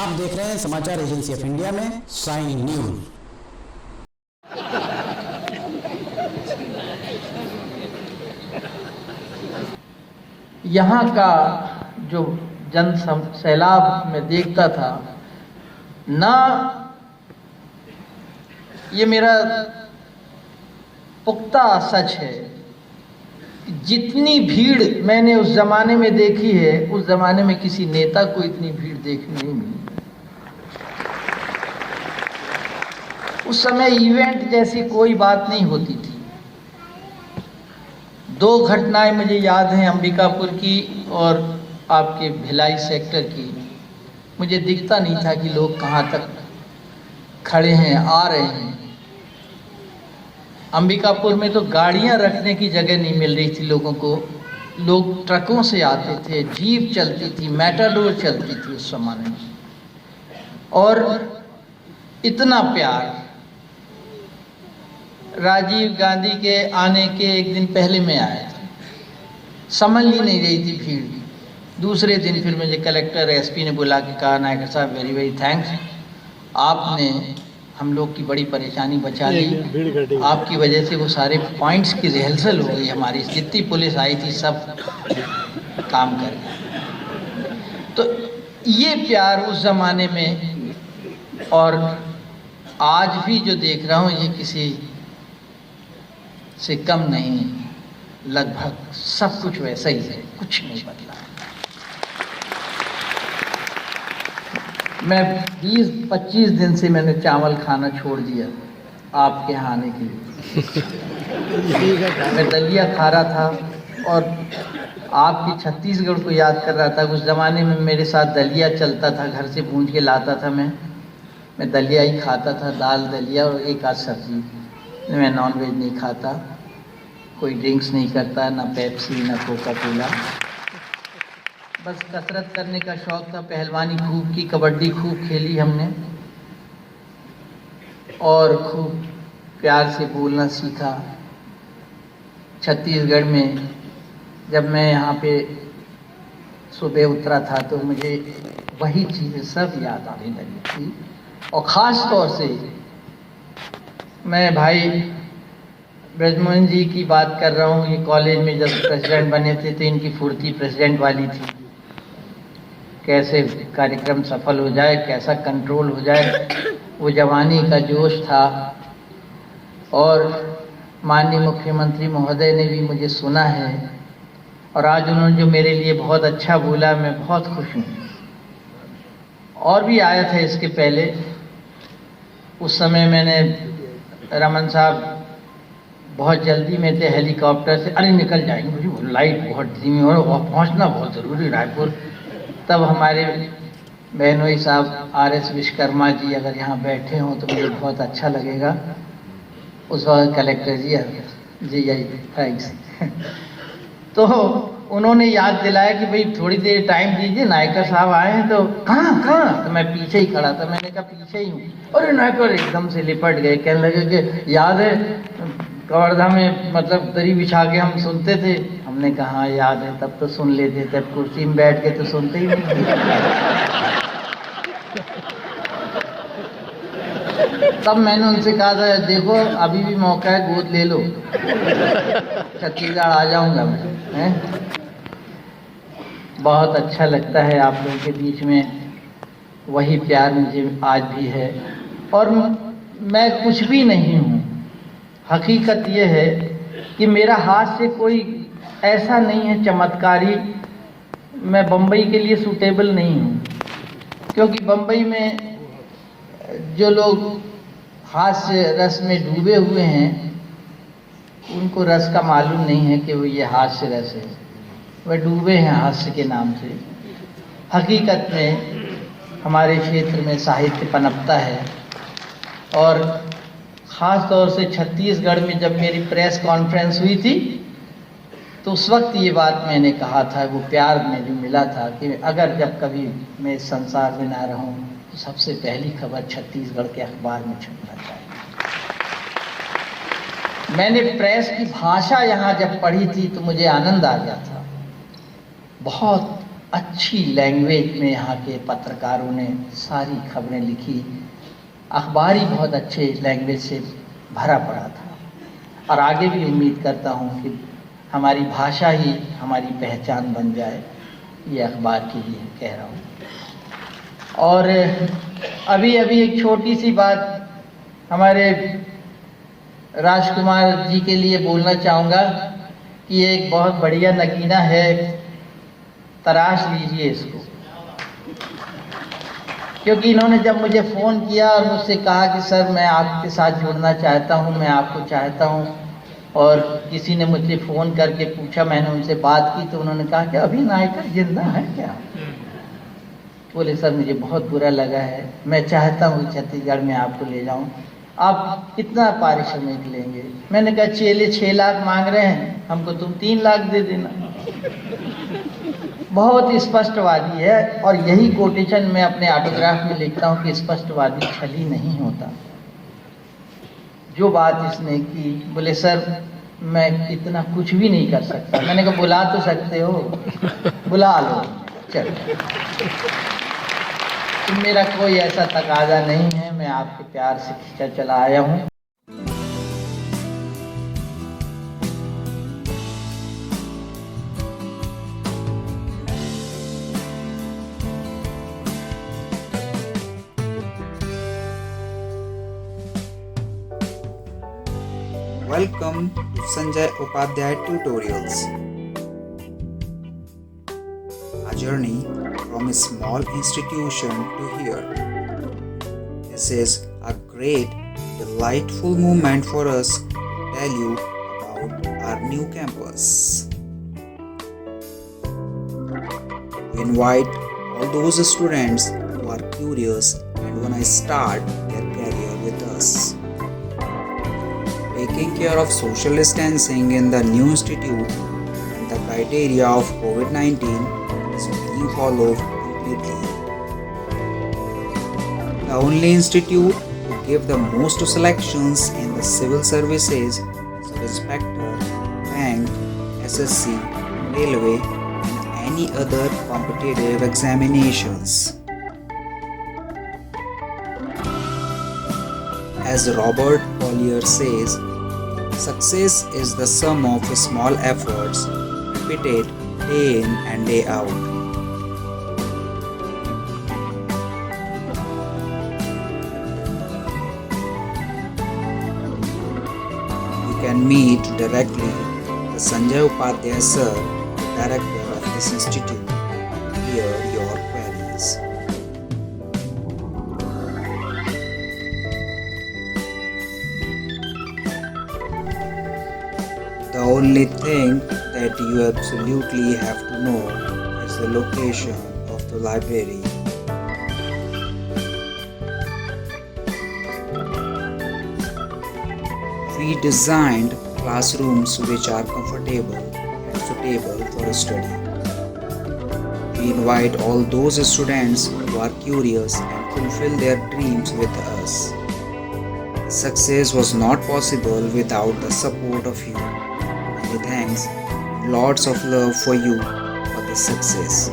आप देख रहे हैं समाचार एजेंसी ऑफ इंडिया में साइन न्यूज। यहाँ का जो जन सैलाब में देखता था ना, ये मेरा पुख्ता सच है, जितनी भीड़ मैंने उस जमाने में देखी है उस जमाने में किसी नेता को इतनी भीड़ देखने नहीं मिली। उस समय इवेंट जैसी कोई बात नहीं होती थी। दो घटनाएं मुझे याद हैं, अंबिकापुर की और आपके भिलाई सेक्टर की। मुझे दिखता नहीं था कि लोग कहाँ तक खड़े हैं, आ रहे हैं। अंबिकापुर में तो गाड़ियां रखने की जगह नहीं मिल रही थी लोगों को। लोग ट्रकों से आते थे, जीप चलती थी, मैटाडोर चलती थी उस जमाने में। और इतना प्यार, राजीव गांधी के आने के एक दिन पहले मैं आया था, संभल ही नहीं रही थी भीड़। दूसरे दिन फिर मुझे कलेक्टर एसपी ने बुला के कहा, नायकर साहब वेरी वेरी थैंक्स, आपने हम लोग की बड़ी परेशानी बचा ली। आपकी वजह से वो सारे पॉइंट्स की रिहर्सल हो गई, हमारी जितनी पुलिस आई थी सब काम कर गई। तो ये प्यार उस ज़माने में और आज भी जो देख रहा हूँ ये किसी से कम नहीं, लगभग सब कुछ वैसा ही है, कुछ नहीं बदला। मैं 20-25 दिन से मैंने चावल खाना छोड़ दिया आपके यहाँ आने के लिए। मैं दलिया खा रहा था और आपकी छत्तीसगढ़ को याद कर रहा था। उस ज़माने में मेरे साथ दलिया चलता था, घर से भूंज के लाता था मैं दलिया ही खाता था, दाल दलिया और एक आध सब्जी। मैं नॉनवेज नहीं खाता, कोई ड्रिंक्स नहीं करता, ना पेप्सी ना कोका कोला। बस कसरत करने का शौक़ था, पहलवानी खूब की, कबड्डी खूब खेली हमने और खूब प्यार से बोलना सीखा। छत्तीसगढ़ में जब मैं यहाँ पे सुबह उतरा था तो मुझे वही चीज़ें सब याद आने लगी थी। और ख़ास तौर से मैं भाई ब्रजमोहन जी की बात कर रहा हूँ। ये कॉलेज में जब प्रेसिडेंट बने थे तो इनकी फुर्ती प्रेसिडेंट वाली थी, कैसे कार्यक्रम सफल हो जाए, कैसा कंट्रोल हो जाए, वो जवानी का जोश था। और माननीय मुख्यमंत्री महोदय ने भी मुझे सुना है और आज उन्होंने जो मेरे लिए बहुत अच्छा बोला, मैं बहुत खुश हूँ। और भी आया था इसके पहले, उस समय मैंने रमन साहब बहुत जल्दी में थे, हेलीकॉप्टर से अरे निकल जाएंगे, मुझे लाइट बहुत धीमी और पहुँचना बहुत ज़रूरी रायपुर। तब हमारे बहनोई साहब RS विश्वकर्मा जी अगर यहाँ बैठे हों तो मुझे बहुत अच्छा लगेगा। उस वक्त कलेक्टर जी यही थैंक्स। तो उन्होंने याद दिलाया कि भाई थोड़ी देर टाइम दीजिए, नायकर साहब आए हैं। तो कहाँ तो मैं पीछे ही खड़ा था, मैंने कहा पीछे ही हूँ। अरे नायकर एकदम से लिपट गए, कहने लगे कि याद है कवर्धा में मतलब दरी बिछा के हम सुनते थे। हमने कहा हाँ याद है, तब तो सुन लेते, तब कुर्सी में बैठ के तो सुनते ही नहीं। तब मैंने उनसे कहा था देखो अभी भी मौका है, गोद ले लो, छत्तीसगढ़ आ जाऊंगा मैं। बहुत अच्छा लगता है आप लोगों के बीच में, वही प्यार मुझे आज भी है। और मैं कुछ भी नहीं हूँ, हकीकत ये है कि मेरा हाथ से कोई ऐसा नहीं है चमत्कारी। मैं बम्बई के लिए सूटेबल नहीं हूँ, क्योंकि बम्बई में जो लोग हास्य रस में डूबे हुए हैं उनको रस का मालूम नहीं है कि वो ये हास्य रस है। वह डूबे हैं हास्य के नाम से। हकीकत में हमारे क्षेत्र में साहित्य पनपता है। और ख़ास तौर से छत्तीसगढ़ में जब मेरी प्रेस कॉन्फ्रेंस हुई थी तो उस वक्त ये बात मैंने कहा था, वो प्यार मुझे मिला था कि अगर जब कभी मैं इस संसार में ना रहूं तो सबसे पहली खबर छत्तीसगढ़ के अखबार में छपना चाहिए। मैंने प्रेस की भाषा यहाँ जब पढ़ी थी तो मुझे आनंद आ गया था। बहुत अच्छी लैंग्वेज में यहाँ के पत्रकारों ने सारी खबरें लिखी। अखबार ही बहुत अच्छे लैंग्वेज से भरा पड़ा था और आगे भी उम्मीद करता हूँ कि हमारी भाषा ही हमारी पहचान बन जाए, ये अखबार के लिए कह रहा हूँ। और अभी अभी एक छोटी सी बात हमारे राजकुमार जी के लिए बोलना चाहूँगा कि ये एक बहुत बढ़िया नगीना है, तराश लीजिए इसको। क्योंकि इन्होंने जब मुझे फ़ोन किया और मुझसे कहा कि सर मैं आपके साथ जुड़ना चाहता हूँ, मैं आपको चाहता हूँ, और किसी ने मुझे फ़ोन करके पूछा, मैंने उनसे बात की तो उन्होंने कहा कि अभी नायकर जिंदा है क्या? बोले सर मुझे बहुत बुरा लगा है, मैं चाहता हूँ छत्तीसगढ़ में आपको ले जाऊँ, आप कितना पारिश्रमिक लेंगे? मैंने कहा चेले 6 लाख मांग रहे हैं, हमको तुम 3 लाख दे देना। बहुत स्पष्टवादी है और यही कोटेशन मैं अपने ऑटोग्राफ में लिखता हूँ कि स्पष्टवादी छली नहीं होता। जो बात इसने की, बोले सर मैं इतना कुछ भी नहीं कर सकता। मैंने कहा बुला तो सकते हो, बुला लो, चलो। तो मेरा कोई ऐसा तकाजा नहीं है, मैं आपके प्यार से खींचा चला आया हूँ। Welcome to Sanjay Upadhyay Tutorials. A journey from a small institution to here. This is a great, delightful moment for us to tell you about our new campus. We invite all those students who are curious and want to start their career with us. Taking care of social distancing in the new institute and the criteria of COVID-19 is being followed completely. The only institute to give the most selections in the civil services, sub-inspector, bank, SSC, railway and any other competitive examinations. As Robert Collier says, success is the sum of small efforts repeated day in and day out. You can meet directly the Sanjay Upadhyay sir, the director of this institute, to clear your queries. The only thing that you absolutely have to know is the location of the library. We designed classrooms which are comfortable and suitable for study. We invite all those students who are curious and fulfill their dreams with us. Success was not possible without the support of you. Many thanks and lots of love for you for this success.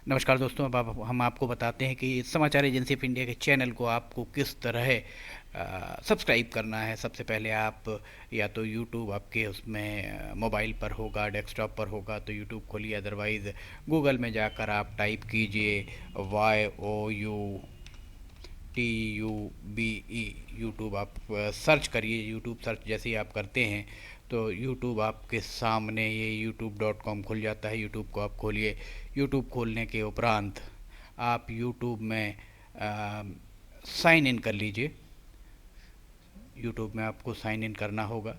नमस्कार दोस्तों, अब हम आपको बताते हैं कि समाचार agency of India के चैनल को आपको किस तरह सब्सक्राइब करना है। सबसे पहले आप या तो यूट्यूब आपके उसमें मोबाइल पर होगा, डेस्कटॉप पर होगा तो यूट्यूब खोलिए, अदरवाइज़ गूगल में जाकर आप टाइप कीजिए YOUTUBE, यूट्यूब आप सर्च करिए। यूट्यूब सर्च जैसे ही आप करते हैं तो यूट्यूब आपके सामने ये youtube.com खुल जाता है। यूट्यूब को आप खोलिए। यूट्यूब खोलने के उपरांत आप यूट्यूब में साइन इन कर लीजिए। यूट्यूब में आपको साइन इन करना होगा।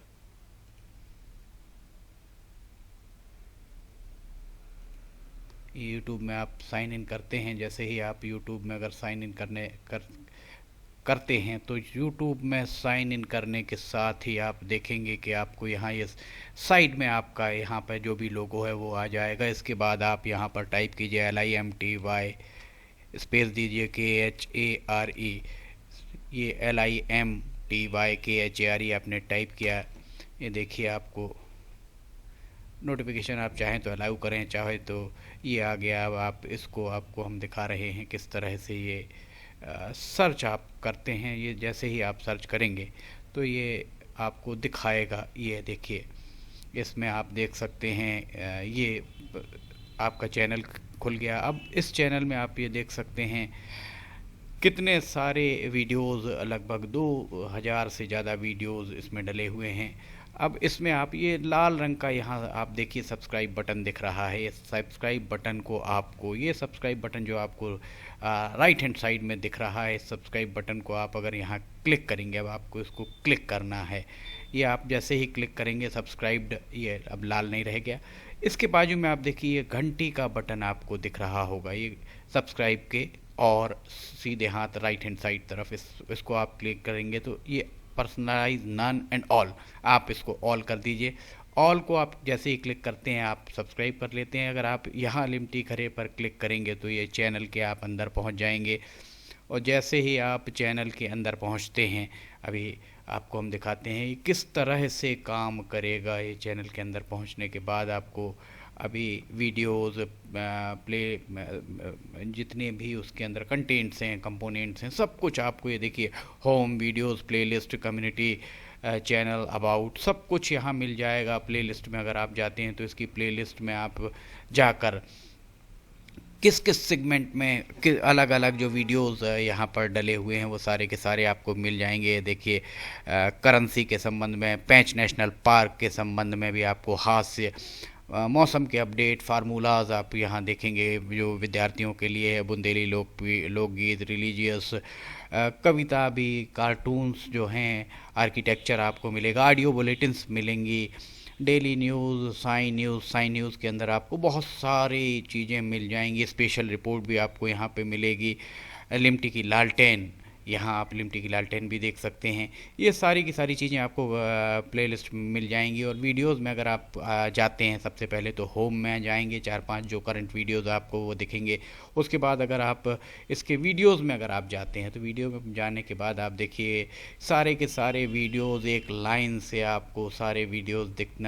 यूट्यूब में आप साइन इन करते हैं, जैसे ही आप यूट्यूब में अगर साइन इन करते हैं तो YouTube में साइन इन करने के साथ ही आप देखेंगे कि आपको यहाँ ये साइड में आपका यहाँ पर जो भी लोगो है वो आ जाएगा। इसके बाद आप यहाँ पर टाइप कीजिए LIMTY स्पेस दीजिए KHARE, ये LIMTY KHARE आपने टाइप किया। ये देखिए आपको नोटिफिकेशन आप चाहें तो अलाउ करें, चाहे तो ये आ गया। अब आप इसको आपको हम दिखा रहे हैं किस तरह से ये सर्च आप करते हैं। ये जैसे ही आप सर्च करेंगे तो ये आपको दिखाएगा। ये देखिए इसमें आप देख सकते हैं ये आपका चैनल खुल गया। अब इस चैनल में आप ये देख सकते हैं कितने सारे वीडियोस, लगभग 2000 से ज़्यादा वीडियोस इसमें डले हुए हैं। अब इसमें आप ये लाल रंग का यहाँ आप देखिए सब्सक्राइब बटन दिख रहा है। इस सब्सक्राइब बटन को आपको, ये सब्सक्राइब बटन जो आपको राइट हैंड साइड में दिख रहा है, इस सब्सक्राइब बटन को आप अगर यहाँ क्लिक करेंगे, अब आपको इसको क्लिक करना है। ये आप जैसे ही क्लिक करेंगे सब्सक्राइब्ड, ये अब लाल नहीं रह गया। इसके बाजू में आप देखिए ये घंटी का बटन आपको दिख रहा होगा, ये सब्सक्राइब के और सीधे हाथ राइट हैंड साइड तरफ इसको आप क्लिक करेंगे तो ये पर्सनलाइज, नन एंड ऑल, आप इसको ऑल कर दीजिए। ऑल को आप जैसे ही क्लिक करते हैं आप सब्सक्राइब कर लेते हैं। अगर आप यहाँ लिमटी खरे पर क्लिक करेंगे तो ये चैनल के आप अंदर पहुँच जाएंगे। और जैसे ही आप चैनल के अंदर पहुँचते हैं, अभी आपको हम दिखाते हैं किस तरह से काम करेगा। ये चैनल के अंदर पहुँचने के बाद आपको अभी वीडियोस प्ले जितने भी उसके अंदर कंटेंट्स हैं, कंपोनेंट्स हैं, सब कुछ आपको ये देखिए home, videos, playlist, community, channel, about, सब कुछ यहाँ मिल जाएगा। प्लेलिस्ट में अगर आप जाते हैं तो इसकी प्लेलिस्ट में आप जाकर किस किस सेगमेंट में अलग अलग जो वीडियोस यहाँ पर डले हुए हैं वो सारे के सारे आपको मिल जाएंगे। देखिए करेंसी के संबंध में, पेंच नेशनल पार्क के संबंध में भी आपको, हास्य, मौसम के अपडेट, फार्मूलाज आप यहाँ देखेंगे जो विद्यार्थियों के लिए है, बुंदेली लोकगीत, रिलीजियस, कविता भी, कार्टून्स जो हैं, आर्किटेक्चर आपको मिलेगा, ऑडियो बुलेटिन्स मिलेंगी, डेली न्यूज़, साइन न्यूज़ के अंदर आपको बहुत सारी चीज़ें मिल जाएंगी। स्पेशल रिपोर्ट भी आपको यहाँ पे मिलेगी। लिमटी की लालटेन, यहाँ आप लिमटी की लालटेन भी देख सकते हैं। ये सारी की सारी चीज़ें आपको प्लेलिस्ट में मिल जाएंगी। और वीडियोस में अगर आप जाते हैं, सबसे पहले तो होम में जाएंगे, 4-5 जो करंट वीडियोस आपको वो दिखेंगे। उसके बाद अगर आप इसके वीडियोस में अगर आप जाते हैं तो वीडियो में जाने के बाद आप देखिए सारे के सारे वीडियोस एक लाइन से आपको सारे वीडियोस दिखना